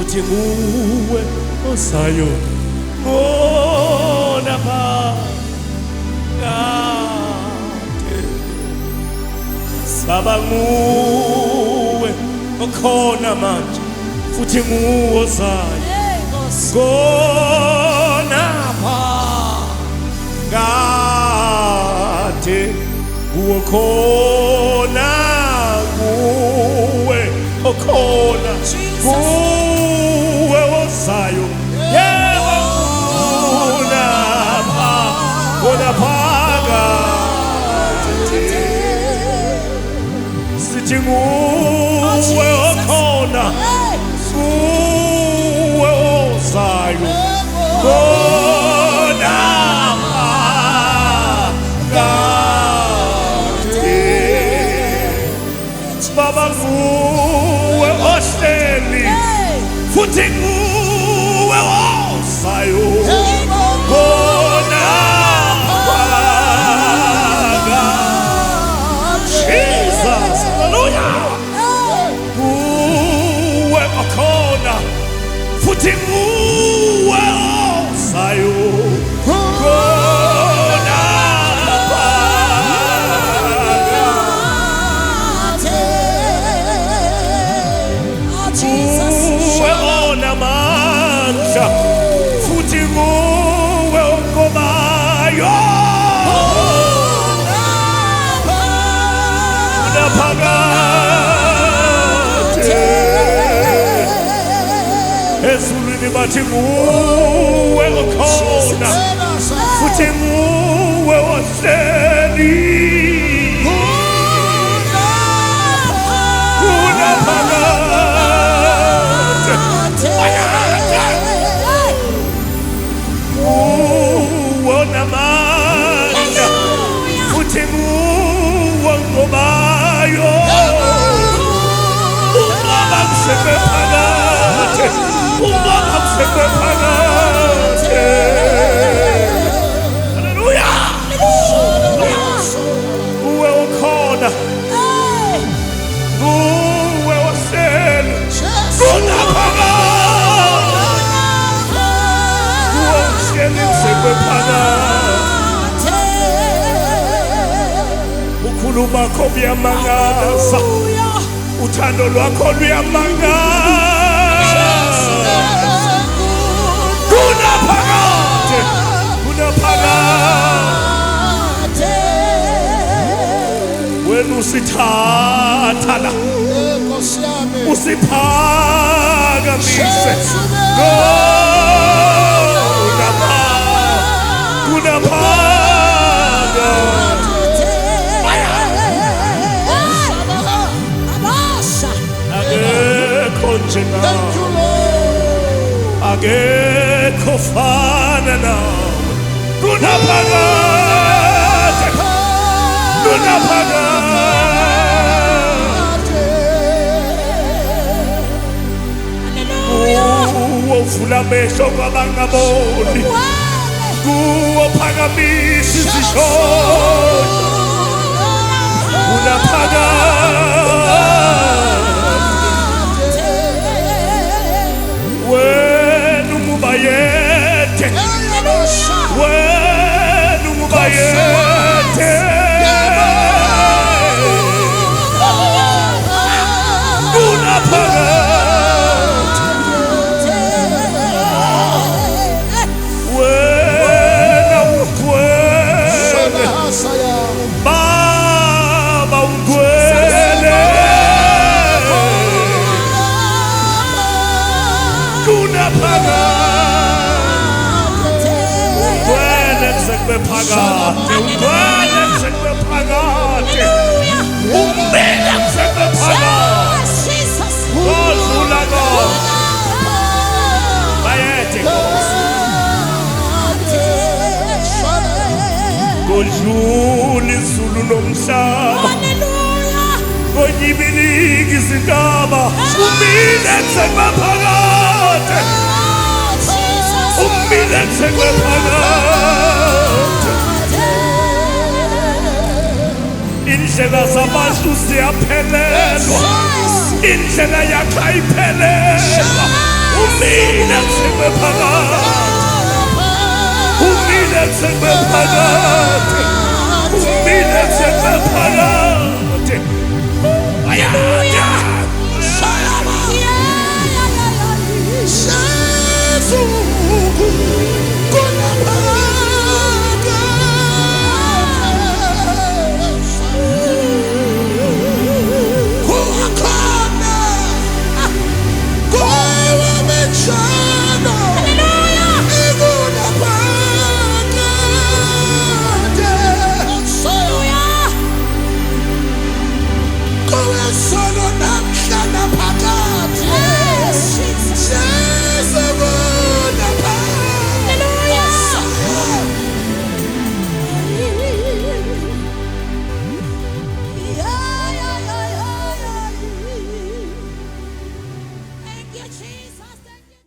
futhi nguwe osayo khona phakade saba nguwe okhona manje futhi nguwe osayo khona phakade nguwe khona nguwe okhona nguwe osayo yebo khona phakade sithi nguwe okhona nguwe osayo khona phakade baba nguwe ohleli futhi nguwe osayo khona phakade Jesus hallelujah nguwe okhona futhi nguwe osayo khona phakade nguwe onamandla futhi nguwe ongobayo phakade ezulwini bathi nguwe okhona futhi nguwe ohleli khona phakade nguwe onamandla futhi nguwe ongobayo ubaba kusekwe phakade ubaba kusekwe phakade haleluya nguwe okhona nguwe ohleli khona phakade nguwe ohleli kusekwe phakade ukhuluma kho kuyamangaza uthando lwakho luyamangaza kuna phakade wena usithatha la usiphakamise kuna phakade akekho fana nawe kuna phakade uvula amehlo kwabangaboni kuwo phakamisa izishongo kuna phakade wena umubayede wena umubayede kuna phakade wena ugcwele baba ugcwele kuna phakade ugcwele kusekwe phakade ugcwele kusekwe phakade umbele kusekwe phakade kodlula konke bayethe kodlula izulu nomhlaba konyibilika izintaba umile kusekwe phakade umile kusekwe phakade indlela zabantu ziyaphelelwa indlela yakhe ayiphelelwa umile kusengaphakathi, umile kusengaphakathi, umile kusengaphakathi. Aya